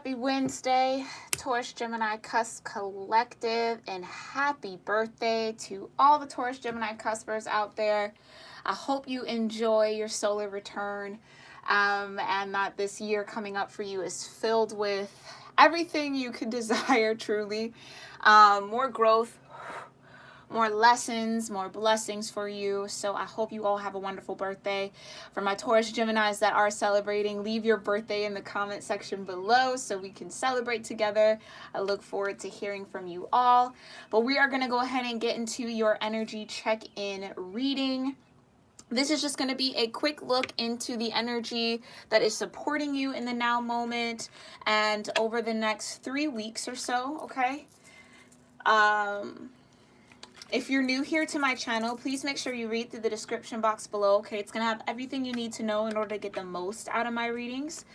Happy Wednesday, Taurus-Gemini Cusp Collective, and happy birthday to all the Taurus-Gemini Cuspers out there. I hope you enjoy your solar return and that this year coming up for you is filled with everything you could desire, truly. More growth, more lessons, more blessings for you. So I hope you all have a wonderful birthday. For my Taurus Geminis that are celebrating, leave your birthday in the comment section below so we can celebrate together. I look forward to hearing from you all. But we are going to go ahead and get into your energy check-in reading. This is just going to be a quick look into the energy that is supporting you in the now moment and over the next 3 weeks or so, okay? If you're new here to my channel, please make sure you read through the description box below, okay? It's going to have everything you need to know in order to get the most out of my readings.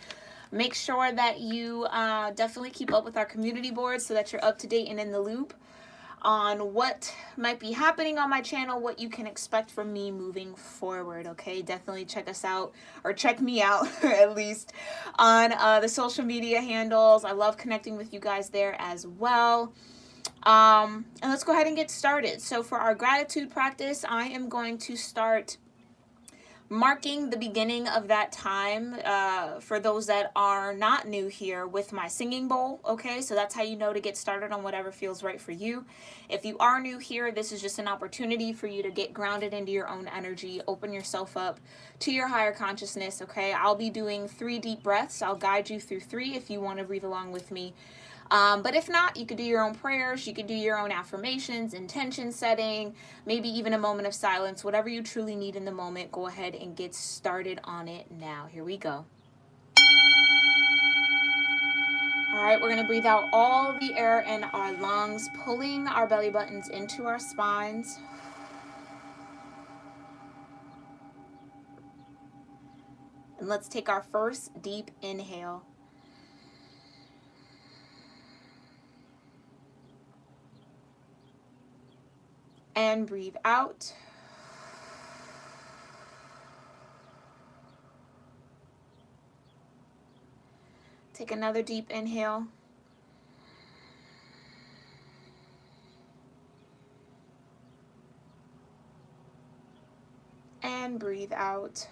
Make sure that you definitely keep up with our community board so that you're up to date and in the loop on what might be happening on my channel, what you can expect from me moving forward, okay? Definitely check us out, or check me out at least, on the social media handles. I love connecting with you guys there as well. And let's go ahead and get started. So for our gratitude practice, I am going to start marking the beginning of that time for those that are not new here with my singing bowl, okay? So that's how you know to get started on whatever feels right for you. If you are new here, this is just an opportunity for you to get grounded into your own energy, open yourself up to your higher consciousness, okay? I'll be doing 3 deep breaths. I'll guide you through 3 if you want to breathe along with me. But if not, you could do your own prayers, you could do your own affirmations, intention setting, maybe even a moment of silence, whatever you truly need in the moment. Go ahead and get started on it now. Here we go. All right, we're going to breathe out all the air in our lungs, pulling our belly buttons into our spines. And let's take our first deep inhale. And breathe out. Take another deep inhale. And breathe out.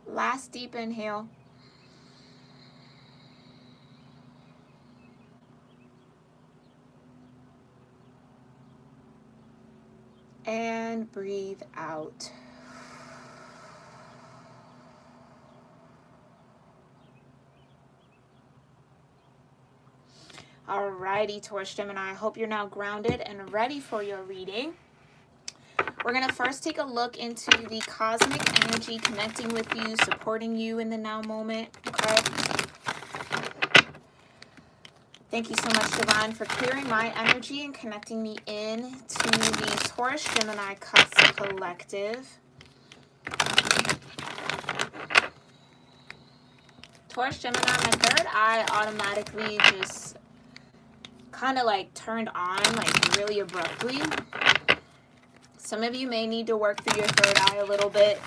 Last deep inhale. And breathe out. Alrighty, Taurus Gemini, I hope you're now grounded and ready for your reading. We're going to first take a look into the cosmic energy connecting with you, supporting you in the now moment, okay? Thank you so much, Divine, for clearing my energy and connecting me in to the Taurus-Gemini Cusp Collective. Taurus-Gemini, my third eye automatically just kind of like turned on, like really abruptly. Some of you may need to work through your third eye a little bit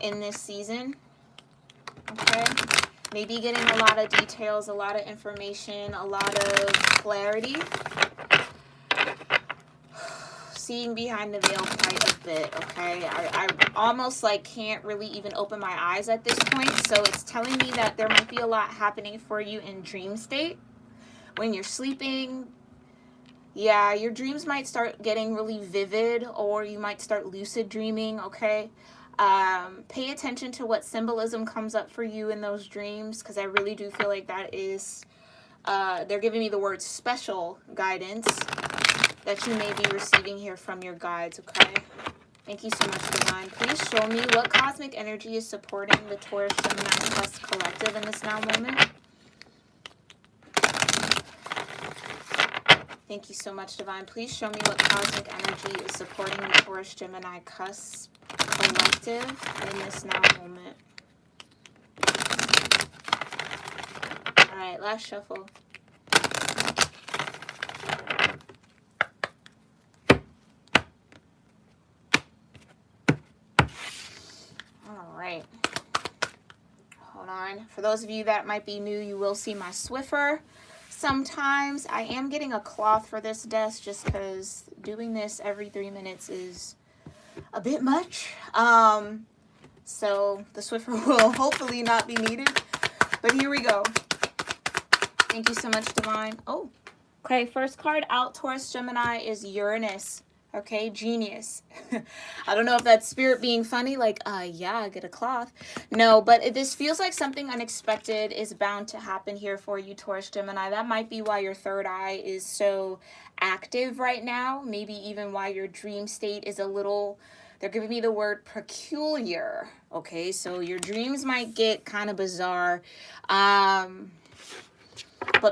in this season, okay? Maybe getting a lot of details, a lot of information, a lot of clarity. Seeing behind the veil quite a bit, okay? I almost like can't really even open my eyes at this point. So it's telling me that there might be a lot happening for you in dream state. When you're sleeping, yeah, your dreams might start getting really vivid, or you might start lucid dreaming, okay? Pay attention to what symbolism comes up for you in those dreams, because I really do feel like that is, they're giving me the word special guidance that you may be receiving here from your guides, okay? Thank you so much, Divine. Please show me what cosmic energy is supporting the Taurus-Gemini Cusp Collective in this now moment. Thank you so much, Divine. Please show me what cosmic energy is supporting the Taurus-Gemini Cusp Collective in this now moment. All right, last shuffle. Divine. For those of you that might be new, you will see my Swiffer sometimes. I am getting a cloth for this desk just because doing this every 3 minutes is a bit much. So the Swiffer will hopefully not be needed. But here we go. Thank you so much, Divine. Oh, okay. First card out, Taurus Gemini, is Uranus. Okay, genius. I don't know if that's spirit being funny, like, yeah, get a cloth. No, but this feels like something unexpected is bound to happen here for you, Taurus Gemini. That might be why your third eye is so active right now. Maybe even why your dream state is a little, they're giving me the word peculiar. Okay, so your dreams might get kind of bizarre. But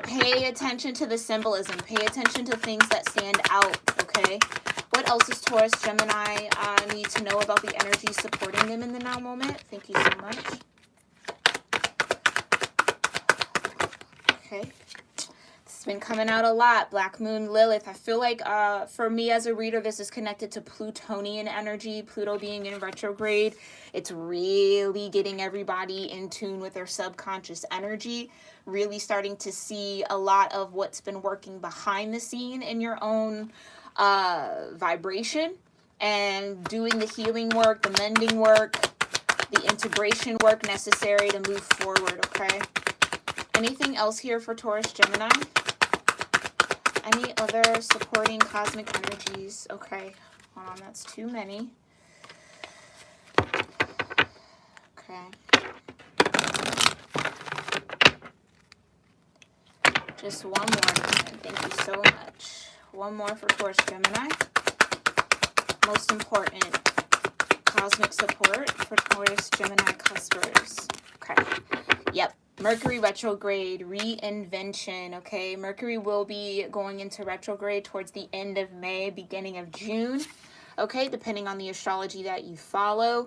pay attention to the symbolism. Pay attention to things that stand out, okay? What else does Taurus Gemini need to know about the energy supporting them in the now moment? Thank you so much. Okay. This has been coming out a lot. Black Moon, Lilith. I feel like for me as a reader, this is connected to Plutonian energy. Pluto being in retrograde. It's really getting everybody in tune with their subconscious energy. Really starting to see a lot of what's been working behind the scene in your own vibration, and doing the healing work, the mending work, the integration work necessary to move forward, okay? Anything else here for Taurus Gemini? Any other supporting cosmic energies? Okay, hold on, that's too many. Okay. Just one more. Thank you so much. One more for Taurus Gemini. Most important cosmic support for Taurus Gemini cuspers. Okay. Yep. Mercury retrograde, reinvention. Okay. Mercury will be going into retrograde towards the end of May, beginning of June. Okay. Depending on the astrology that you follow.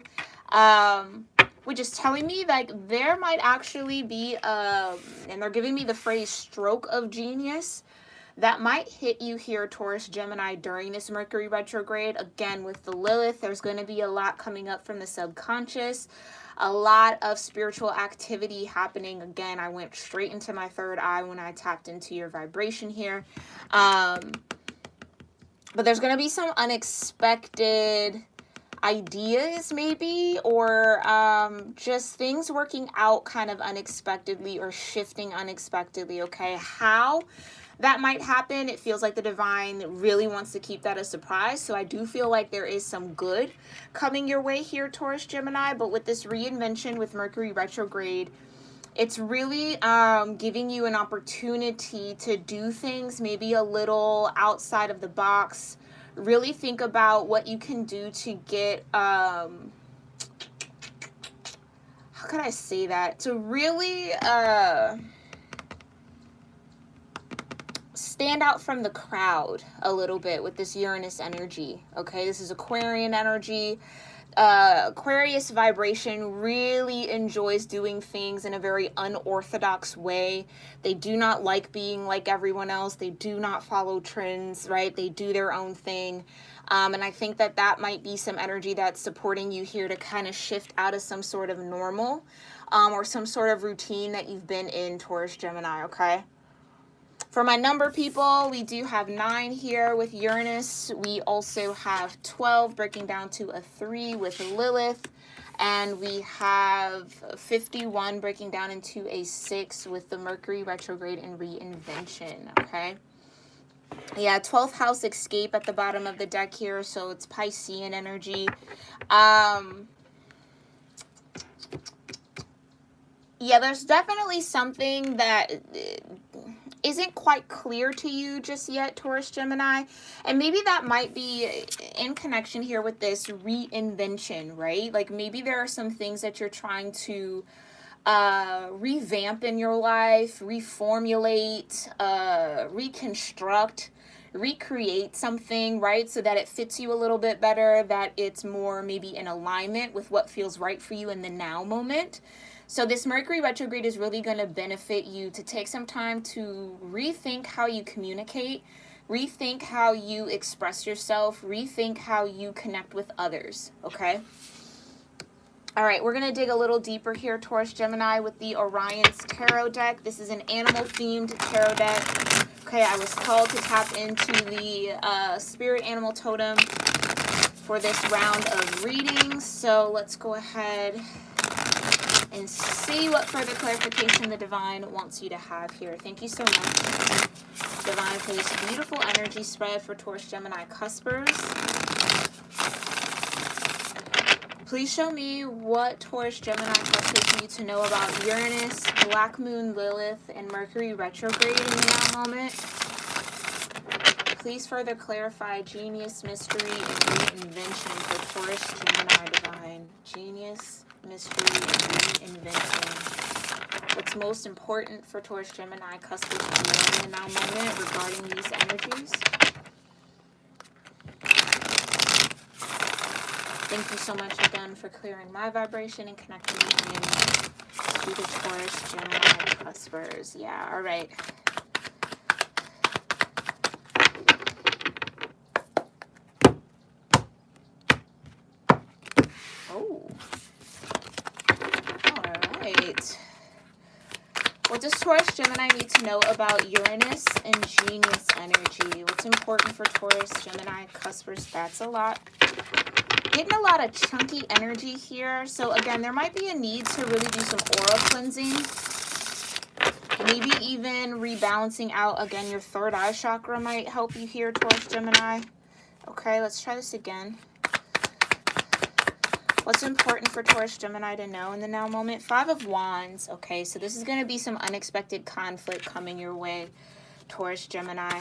Which is telling me like there might actually be, and they're giving me the phrase stroke of genius that might hit you here, Taurus Gemini, during this Mercury retrograde. Again, with the Lilith, there's going to be a lot coming up from the subconscious, a lot of spiritual activity happening. Again, I went straight into my third eye when I tapped into your vibration here. But there's going to be some unexpected ideas maybe, or just things working out kind of unexpectedly or shifting unexpectedly, okay? How that might happen, it feels like the divine really wants to keep that a surprise. So I do feel like there is some good coming your way here, Taurus Gemini. But with this reinvention with Mercury retrograde, it's really giving you an opportunity to do things maybe a little outside of the box. Really think about what you can do to get, how could I say that? To really stand out from the crowd a little bit with this Uranus energy. Okay, this is Aquarian energy. Aquarius vibration really enjoys doing things in a very unorthodox way. They do not like being like everyone else. They do not follow trends, right? They do their own thing. And I think that that might be some energy that's supporting you here to kind of shift out of some sort of normal or some sort of routine that you've been in, Taurus Gemini, okay? For my number people, we do have 9 here with Uranus. We also have 12 breaking down to a 3 with Lilith. And we have 51 breaking down into a 6 with the Mercury retrograde and reinvention, okay? Yeah, 12th house escape at the bottom of the deck here, so it's Piscean energy. Yeah, there's definitely something that isn't quite clear to you just yet, Taurus Gemini. And maybe that might be in connection here with this reinvention, right? Like maybe there are some things that you're trying to revamp in your life, reformulate, reconstruct, recreate something, right? So that it fits you a little bit better, that it's more maybe in alignment with what feels right for you in the now moment. So this Mercury retrograde is really going to benefit you to take some time to rethink how you communicate, rethink how you express yourself, rethink how you connect with others, okay? All right, we're going to dig a little deeper here, Taurus Gemini, with the Orion's Tarot deck. This is an animal-themed tarot deck. Okay, I was called to tap into the spirit animal totem for this round of readings. So let's go ahead and see what further clarification the Divine wants you to have here. Thank you so much, Divine, for this beautiful energy spread for Taurus Gemini cuspers. Please show me what Taurus Gemini cuspers need to know about Uranus, Black Moon, Lilith, and Mercury retrograde in the now moment. Please further clarify genius, mystery, and reinvention for Taurus Gemini Divine. Genius, mystery, and reinvention. What's most important for Taurus Gemini cuspers to know in the now moment regarding these energies? Thank you so much again for clearing my vibration and connecting me in to the Taurus Gemini cuspers. Yeah, all right. Oh. All right. What does Taurus Gemini need to know about Uranus and genius energy? What's important for Taurus Gemini cuspers? That's a lot. Getting a lot of chunky energy here. So again, there might be a need to really do some aura cleansing. Maybe even rebalancing out. Again, your third eye chakra might help you here, Taurus Gemini. Okay, let's try this again. What's important for Taurus Gemini to know in the now moment? 5 of Wands. Okay, so this is going to be some unexpected conflict coming your way, Taurus Gemini.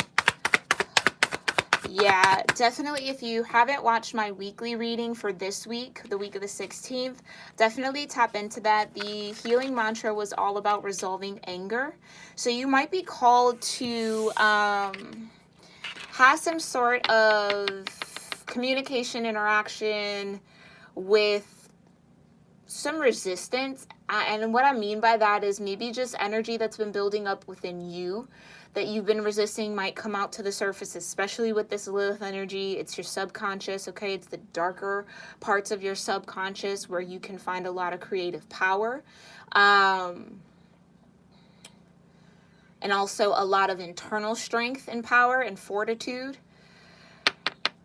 Yeah, definitely if you haven't watched my weekly reading for this week, the week of the 16th, definitely tap into that. The healing mantra was all about resolving anger. So you might be called to have some sort of communication interaction with some resistance. And what I mean by that is maybe just energy that's been building up within you that you've been resisting might come out to the surface, especially with this Lilith energy. It's your subconscious, okay? It's the darker parts of your subconscious where you can find a lot of creative power. And also a lot of internal strength and power and fortitude.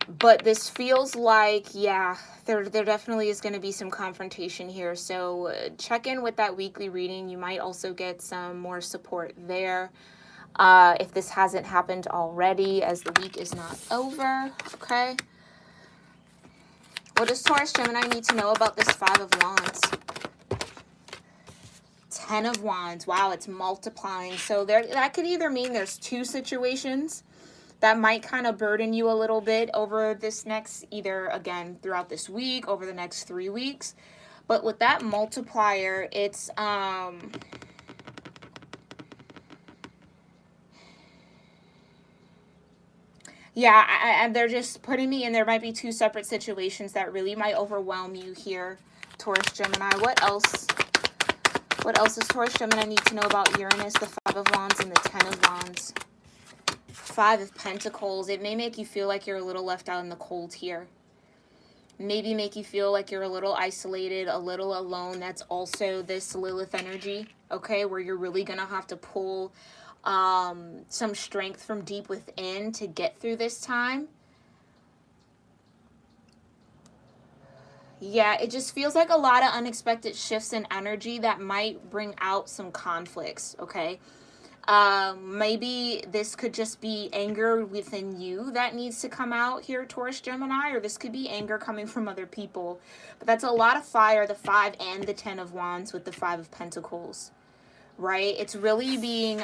But this feels like, yeah, there definitely is going to be some confrontation here. So check in with that weekly reading. You might also get some more support there. If this hasn't happened already, as the week is not over, okay? What does Taurus Gemini need to know about this 5 of Wands? 10 of Wands. Wow, it's multiplying. So that could either mean there's 2 situations that might kind of burden you a little bit over this next, either, again, throughout this week, over the next 3 weeks. But with that multiplier, it's, yeah, they're just putting me in. There might be 2 separate situations that really might overwhelm you here, Taurus Gemini. What else? What else does Taurus Gemini need to know about Uranus, the 5 of Wands, and the 10 of Wands? 5 of Pentacles. It may make you feel like you're a little left out in the cold here. Maybe make you feel like you're a little isolated, a little alone. That's also this Lilith energy, okay, where you're really going to have to pull some strength from deep within to get through this time. Yeah, it just feels like a lot of unexpected shifts in energy that might bring out some conflicts, okay? Maybe this could just be anger within you that needs to come out here, Taurus Gemini, or this could be anger coming from other people. But that's a lot of fire, the 5 and the 10 of Wands with the 5 of Pentacles, right? It's really being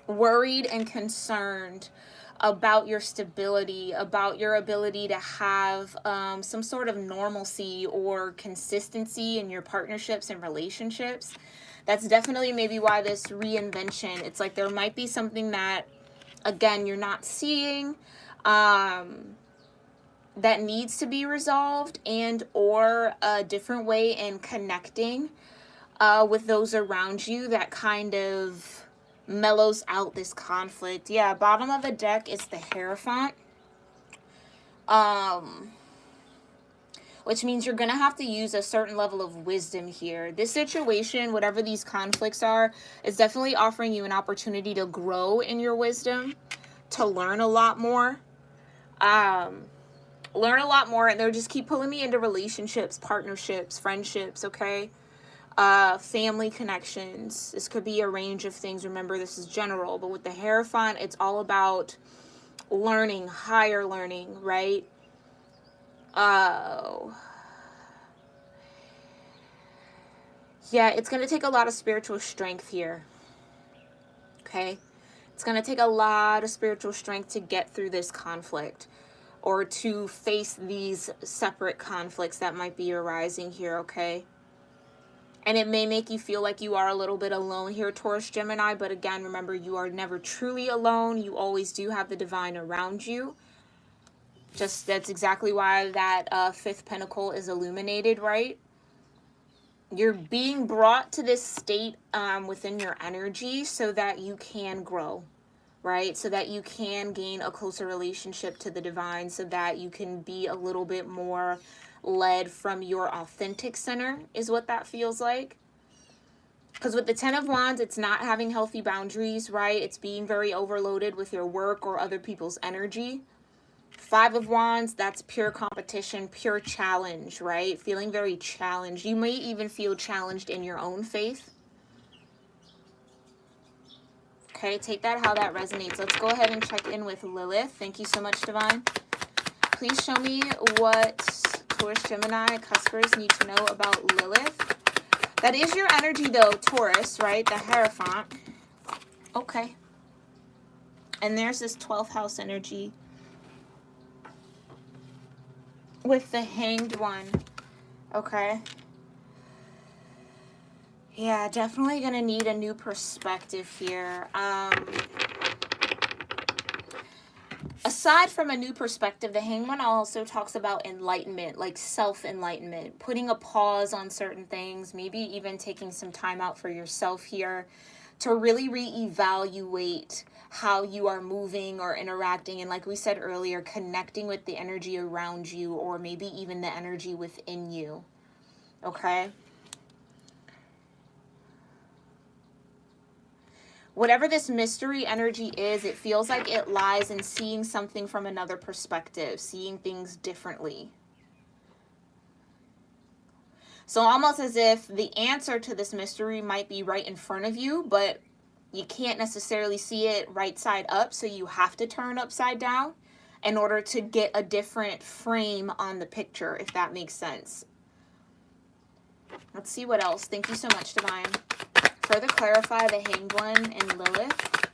worried and concerned about your stability, about your ability to have some sort of normalcy or consistency in your partnerships and relationships. That's definitely maybe why this reinvention, it's like there might be something that, again, you're not seeing that needs to be resolved, and or a different way in connecting with those around you that kind of mellows out this conflict. Yeah, bottom of the deck is the Hierophant. which means you're going to have to use a certain level of wisdom here. This situation, whatever these conflicts are, is definitely offering you an opportunity to grow in your wisdom, to learn a lot more. Learn a lot more, and they'll just keep pulling me into relationships, partnerships, friendships, okay? Family connections. This could be a range of things. Remember, this is general, but with the Hierophant, it's all about learning, higher learning, right? Yeah, it's going to take a lot of spiritual strength here, okay? It's going to take a lot of spiritual strength to get through this conflict, or to face these separate conflicts that might be arising here, okay? And it may make you feel like you are a little bit alone here, Taurus Gemini, but again, remember, you are never truly alone. You always do have the divine around you. Just, that's exactly why that fifth pentacle is illuminated, right? You're being brought to this state within your energy so that you can grow, right? So that you can gain a closer relationship to the divine, so that you can be a little bit more led from your authentic center, is what that feels like. Because with the Ten of Wands, it's not having healthy boundaries, right? It's being very overloaded with your work or other people's energy. Five of Wands, that's pure competition, pure challenge, right? Feeling very challenged. You may even feel challenged in your own faith. Okay, take that how that resonates. Let's go ahead and check in with Lilith. Thank you so much, Divine. Please show me what Taurus Gemini cuspers need to know about Lilith. That is your energy, though, Taurus, right? The Hierophant. Okay. And there's this 12th house energy with the Hanged One. Okay. Yeah, definitely going to need a new perspective here. Aside from a new perspective, the Hanged One also talks about enlightenment, like self-enlightenment, putting a pause on certain things, maybe even taking some time out for yourself here to really reevaluate how you are moving or interacting. And like we said earlier, connecting with the energy around you, or maybe even the energy within you. Okay? Whatever this mystery energy is, it feels like it lies in seeing something from another perspective, seeing things differently. So almost as if the answer to this mystery might be right in front of you, but you can't necessarily see it right side up, so you have to turn upside down in order to get a different frame on the picture, if that makes sense. Let's see what else. Thank you so much, Divine. Further clarify the Hanged One and Lilith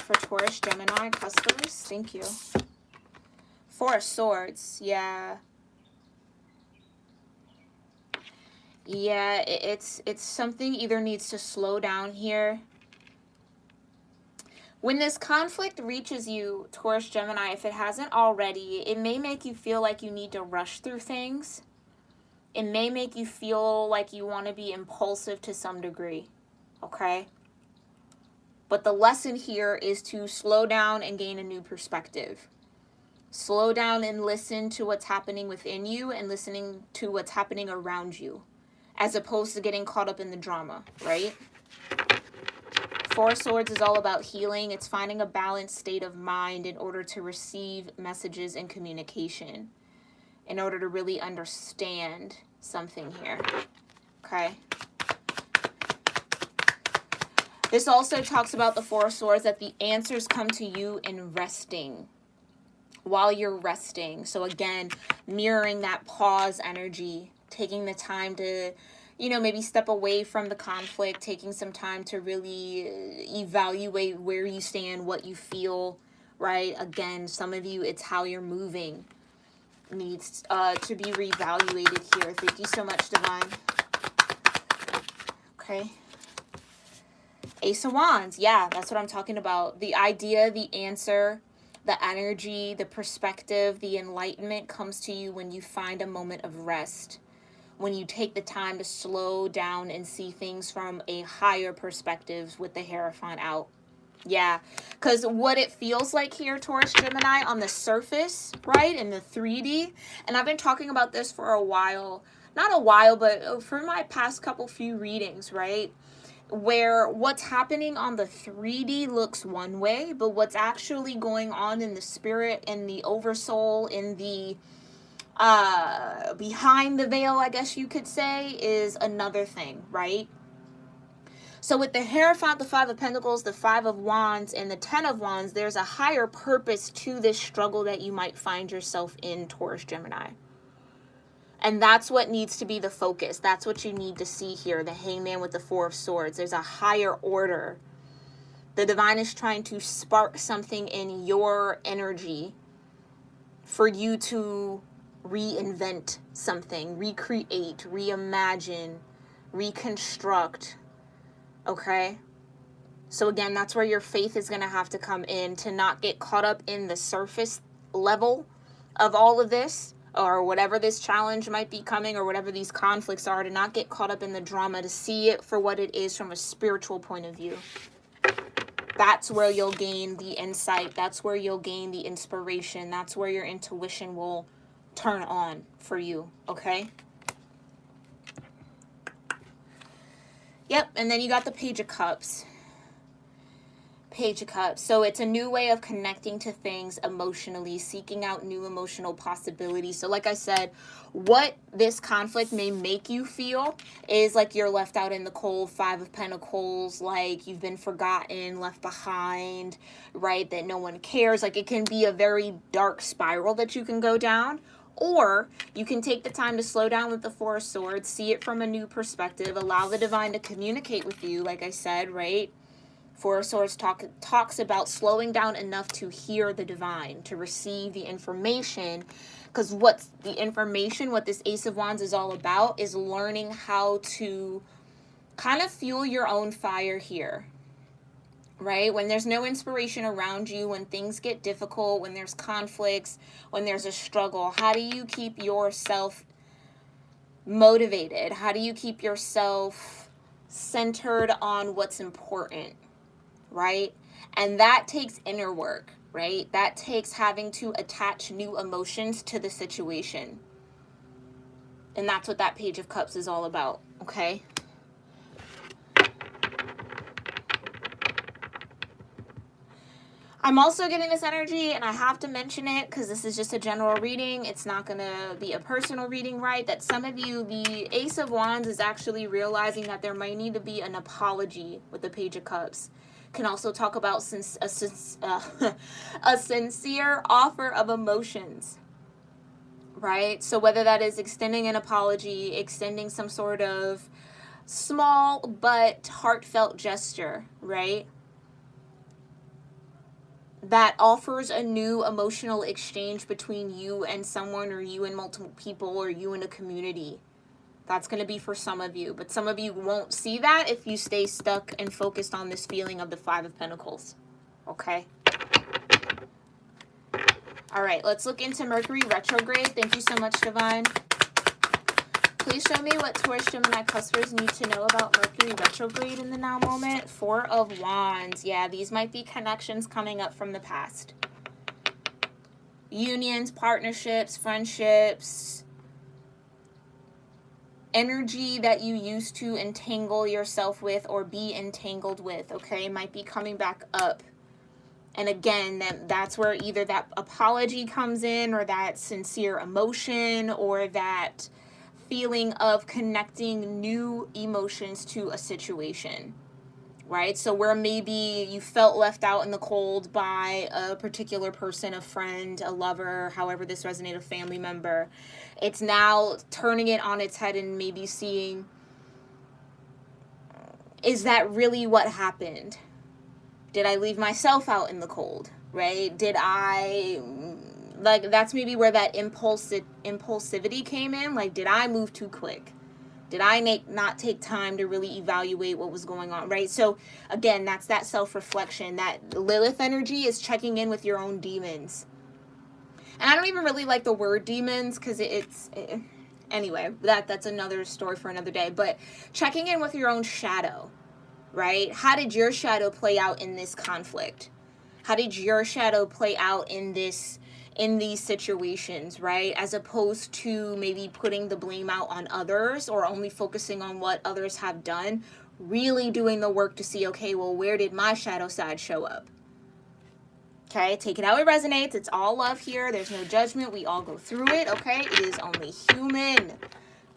for Taurus, Gemini, cuspers. Thank you. Four of Swords. Yeah. Yeah, it's something either needs to slow down here. When this conflict reaches you, Taurus, Gemini, if it hasn't already, it may make you feel like you need to rush through things. It may make you feel like you want to be impulsive to some degree, okay? But the lesson here is to slow down and gain a new perspective. Slow down and listen to what's happening within you and listening to what's happening around you, as opposed to getting caught up in the drama, right? Four of Swords is all about healing. It's finding a balanced state of mind in order to receive messages and communication, in order to really understand something here, okay? This also talks about the Four of Swords, that the answers come to you in resting, while you're resting. So again, mirroring that pause energy, taking the time to, you know, maybe step away from the conflict, taking some time to really evaluate where you stand, what you feel, right? Again, some of you, it's how you're moving needs to be reevaluated here. Thank you so much, Divine. Okay. Ace of Wands. Yeah, that's what I'm talking about. The idea, the answer, the energy, the perspective, the enlightenment comes to you when you find a moment of rest, when you take the time to slow down and see things from a higher perspective with the Hierophant out. Yeah, because what it feels like here, Taurus Gemini, on the surface, right, in the 3D, and I've been talking about this for a while, not a while, but for my past few readings, right, where what's happening on the 3D looks one way, but what's actually going on in the spirit, in the oversoul, in the behind the veil, I guess you could say, is another thing, right? So with the Hierophant, the Five of Pentacles, the Five of Wands, and the Ten of Wands, there's a higher purpose to this struggle that you might find yourself in, Taurus Gemini. And that's what needs to be the focus. That's what you need to see here, the Hangman with the Four of Swords. There's a higher order. The divine is trying to spark something in your energy for you to reinvent something, recreate, reimagine, reconstruct. Okay? So again, that's where your faith is going to have to come in, to not get caught up in the surface level of all of this, or whatever this challenge might be coming, or whatever these conflicts are, to not get caught up in the drama, to see it for what it is from a spiritual point of view. That's where you'll gain the insight. That's where you'll gain the inspiration. That's where your intuition will turn on for you, okay? Yep, and then you got the Page of Cups. Page of Cups. So it's a new way of connecting to things emotionally, seeking out new emotional possibilities. So like I said, what this conflict may make you feel is like you're left out in the cold, Five of Pentacles, like you've been forgotten, left behind, right? That no one cares. Like it can be a very dark spiral that you can go down. Or you can take the time to slow down with the Four of Swords, see it from a new perspective, allow the divine to communicate with you, like I said, right? Four of Swords talks about slowing down enough to hear the divine, to receive the information. Because what's the information, what this Ace of Wands is all about, is learning how to kind of fuel your own fire here. Right? When there's no inspiration around you, when things get difficult, when there's conflicts, when there's a struggle, how do you keep yourself motivated? How do you keep yourself centered on what's important? Right? And that takes inner work, right? That takes having to attach new emotions to the situation. And that's what that Page of Cups is all about, okay? I'm also getting this energy, and I have to mention it because this is just a general reading. It's not going to be a personal reading, right? That some of you, the Ace of Wands is actually realizing that there might need to be an apology with the Page of Cups. Can also talk about a sincere offer of emotions, right? So whether that is extending an apology, extending some sort of small but heartfelt gesture, right? That offers a new emotional exchange between you and someone, or you and multiple people, or you and a community. That's going to be for some of you. But some of you won't see that if you stay stuck and focused on this feeling of the Five of Pentacles. Okay? All right, let's look into Mercury retrograde. Thank you so much, Divine. Please show me what Taurus Gemini cuspers need to know about Mercury retrograde in the now moment. Four of Wands. Yeah, these might be connections coming up from the past. Unions, partnerships, friendships. Energy that you used to entangle yourself with or be entangled with, okay, might be coming back up. And again, that's where either that apology comes in, or that sincere emotion, or that feeling of connecting new emotions to a situation, right? So where maybe you felt left out in the cold by a particular person, a friend, a lover, however this resonated, a family member, it's now turning it on its head and maybe seeing, is that really what happened? Did I leave myself out in the cold, right? Did I, like, that's maybe where that impulsivity came in. Like, did I move too quick? Did I not take time to really evaluate what was going on, right? So, again, that's that self-reflection. That Lilith energy is checking in with your own demons. And I don't even really like the word demons because anyway, that's another story for another day. But checking in with your own shadow, right? How did your shadow play out in this conflict? How did your shadow play out in these situations, right? As opposed to maybe putting the blame out on others or only focusing on what others have done, really doing the work to see, okay, well, where did my shadow side show up? Okay, take it how it resonates. It's all love here. There's no judgment. We all go through it, okay? It is only human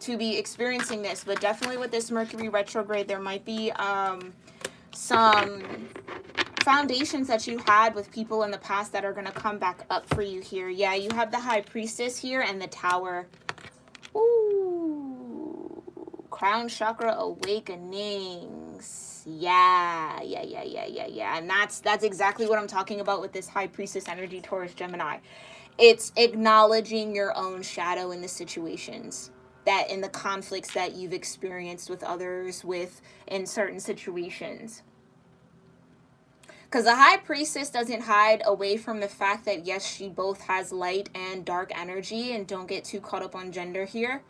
to be experiencing this, but definitely with this Mercury retrograde, there might be some foundations that you had with people in the past that are going to come back up for you here. Yeah, you have the High Priestess here and the Tower. Ooh, crown chakra awakenings. Yeah. And that's exactly what I'm talking about with this High Priestess energy, Taurus, Gemini. It's acknowledging your own shadow in the situations, that in the conflicts that you've experienced with others, in certain situations. Because the High Priestess doesn't hide away from the fact that, yes, she both has light and dark energy, and don't get too caught up on gender here.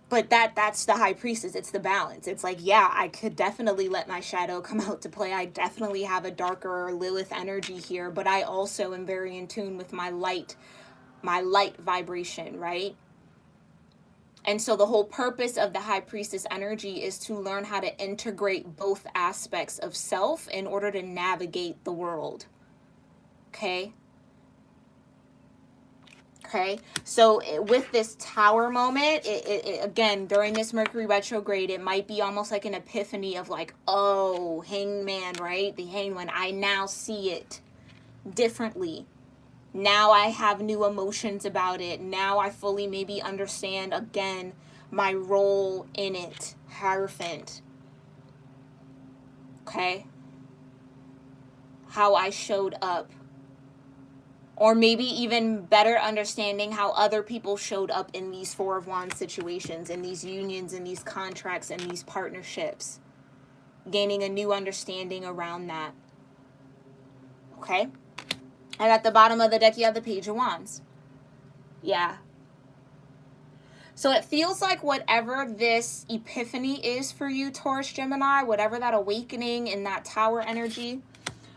But that's the High Priestess. It's the balance. It's like, yeah, I could definitely let my shadow come out to play. I definitely have a darker Lilith energy here, but I also am very in tune with my light vibration, right? And so the whole purpose of the High Priestess energy is to learn how to integrate both aspects of self in order to navigate the world. Okay? Okay, so with this Tower moment, it again, during this Mercury retrograde, it might be almost like an epiphany of like, oh, hangman, right? The hangman, I now see it differently. Now I have new emotions about it. Now I fully maybe understand, again, my role in it. Hierophant. Okay? How I showed up. Or maybe even better understanding how other people showed up in these Four of Wands situations, in these unions, in these contracts, and these partnerships. Gaining a new understanding around that. Okay? And at the bottom of the deck, you have the Page of Wands. Yeah. So it feels like whatever this epiphany is for you, Taurus, Gemini, whatever that awakening in that Tower energy,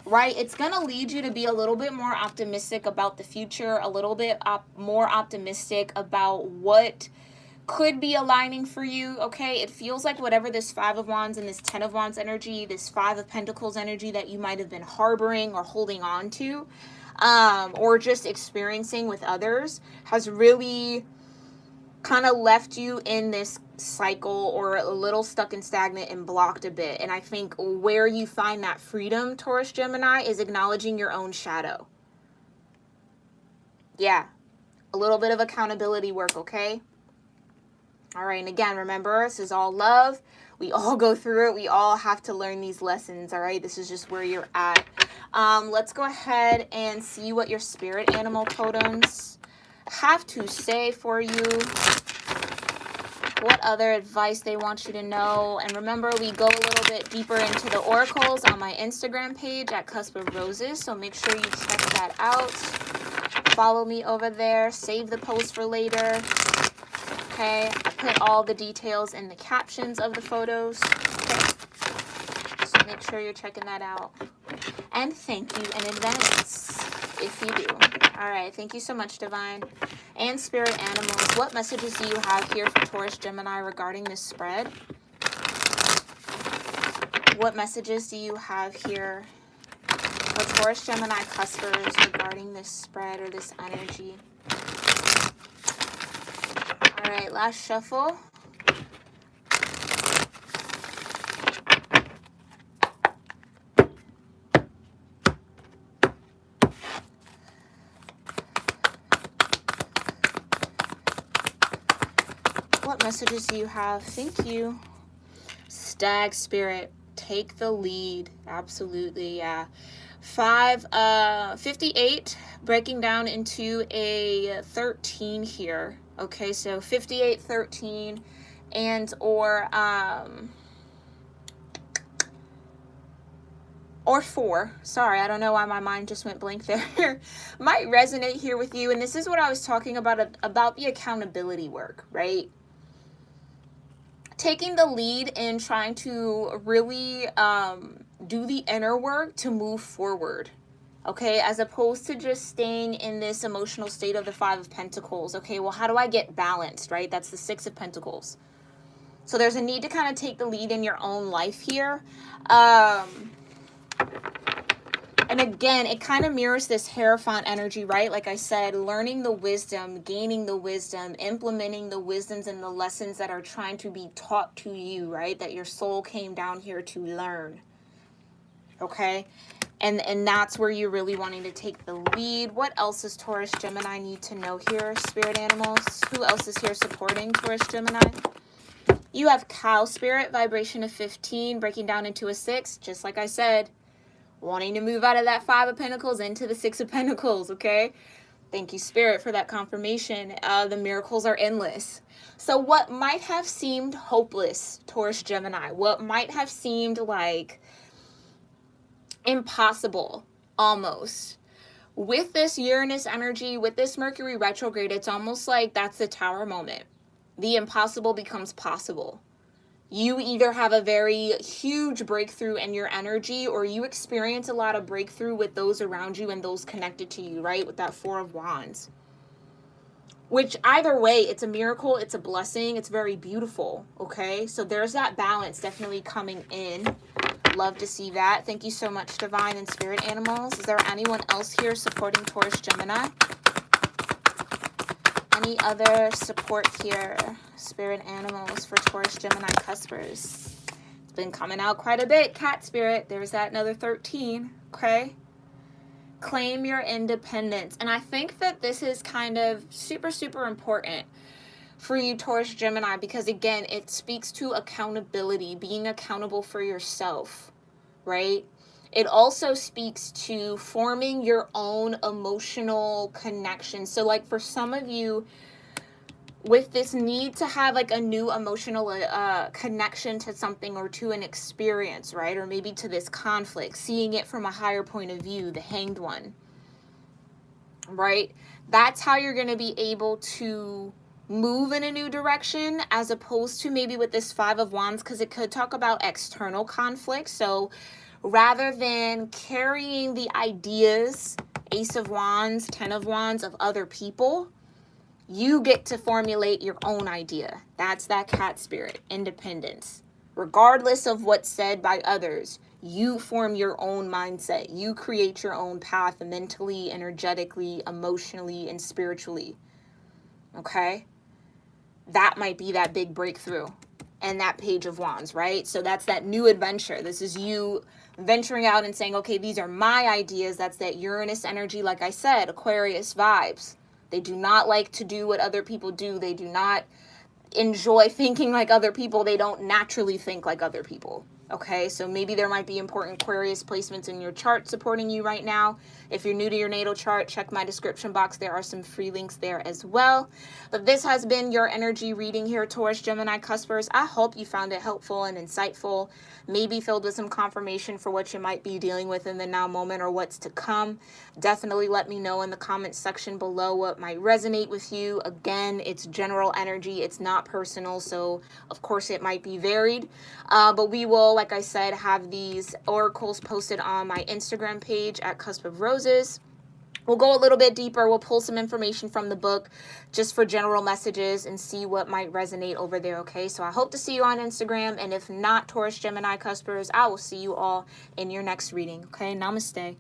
right? It's going to lead you to be a little bit more optimistic about the future, a little bit more optimistic about what could be aligning for you, okay? It feels like whatever this Five of Wands and this Ten of Wands energy, this Five of Pentacles energy that you might have been harboring or holding on to, or just experiencing with others, has really kind of left you in this cycle or a little stuck and stagnant and blocked a bit. And I think where you find that freedom, Taurus, Gemini, is acknowledging your own shadow. Yeah, a little bit of accountability work, okay? All right, and again, remember, this is all love. We all go through it. We all have to learn these lessons, all right? This is just where you're at. Let's go ahead and see what your spirit animal totems have to say for you. What other advice they want you to know. And remember, we go a little bit deeper into the oracles on my Instagram page at Cusp of Roses. So make sure you check that out. Follow me over there. Save the post for later. Okay, I put all the details in the captions of the photos. Okay. So make sure you're checking that out. And thank you in advance if you do. All right, thank you so much, Divine. And Spirit Animals, what messages do you have here for Taurus, Gemini regarding this spread? What messages do you have here for Taurus, Gemini, Cuspers regarding this spread or this energy? All right, last shuffle. What messages do you have? Thank you. Stag Spirit, take the lead. Absolutely, yeah. 58, breaking down into a 13 here. Okay, so 58, 13, and or 4. Sorry, I don't know why my mind just went blank there. Might resonate here with you. And this is what I was talking about the accountability work, right? taking the lead in trying to really do the inner work to move forward. Okay, as opposed to just staying in this emotional state of the Five of Pentacles. Okay, well, how do I get balanced, right? That's the Six of Pentacles. So there's a need to kind of take the lead in your own life here. And again, it kind of mirrors this Hierophant energy, right? Like I said, learning the wisdom, gaining the wisdom, implementing the wisdoms and the lessons that are trying to be taught to you, right? That your soul came down here to learn. Okay? And that's where you're really wanting to take the lead. What else does Taurus Gemini need to know here, spirit animals? Who else is here supporting Taurus Gemini? You have Cow Spirit, vibration of 15, breaking down into a 6. Just like I said, wanting to move out of that Five of Pentacles into the Six of Pentacles, okay? Thank you, Spirit, for that confirmation. The miracles are endless. So what might have seemed hopeless, Taurus Gemini, what might have seemed like impossible, almost. With this Uranus energy, with this Mercury retrograde, it's almost like that's the Tower moment. The impossible becomes possible. You either have a very huge breakthrough in your energy, or you experience a lot of breakthrough with those around you and those connected to you, right? With that Four of Wands. Which either way, it's a miracle, it's a blessing, it's very beautiful, okay? So there's that balance definitely coming in. Love to see that. Thank you so much, Divine and Spirit Animals. Is there anyone else here supporting Taurus Gemini? Any other support here, Spirit Animals, for Taurus Gemini cuspers? It's been coming out quite a bit. Cat Spirit, there's that another 13, okay? Claim your independence. And I think that this is kind of super, super important for you, Taurus Gemini, because again, it speaks to accountability, being accountable for yourself, right? It also speaks to forming your own emotional connection. So like for some of you, with this need to have like a new emotional connection to something or to an experience, right? Or maybe to this conflict, seeing it from a higher point of view, the Hanged One, right? That's how you're going to be able to move in a new direction, as opposed to maybe with this Five of Wands, because it could talk about external conflict. So rather than carrying the ideas, Ace of Wands, 10 of Wands, of other people, you get to formulate your own idea. That's that Cat Spirit, independence. Regardless of what's said by others, you form your own mindset. You create your own path mentally, energetically, emotionally, and spiritually. Okay? That might be that big breakthrough and that Page of Wands, right? So that's that new adventure. This is you venturing out and saying, okay, these are my ideas. That's that Uranus energy, like I said, Aquarius vibes. They do not like to do what other people do. They do not enjoy thinking like other people. They don't naturally think like other people. Okay, so maybe there might be important Aquarius placements in your chart supporting you right now. If you're new to your natal chart, check my description box. There are some free links there as well. But this has been your energy reading here, Taurus Gemini cuspers. I hope you found it helpful and insightful, maybe filled with some confirmation for what you might be dealing with in the now moment or what's to come. Definitely let me know in the comments section below what might resonate with you. Again, it's general energy. It's not personal, so of course it might be varied. But we will, like I said, have these oracles posted on my Instagram page at Cusp of Roses. We'll go a little bit deeper. We'll pull some information from the book just for general messages and see what might resonate over there, okay? So I hope to see you on Instagram. And if not, Taurus Gemini cuspers, I will see you all in your next reading, okay? Namaste.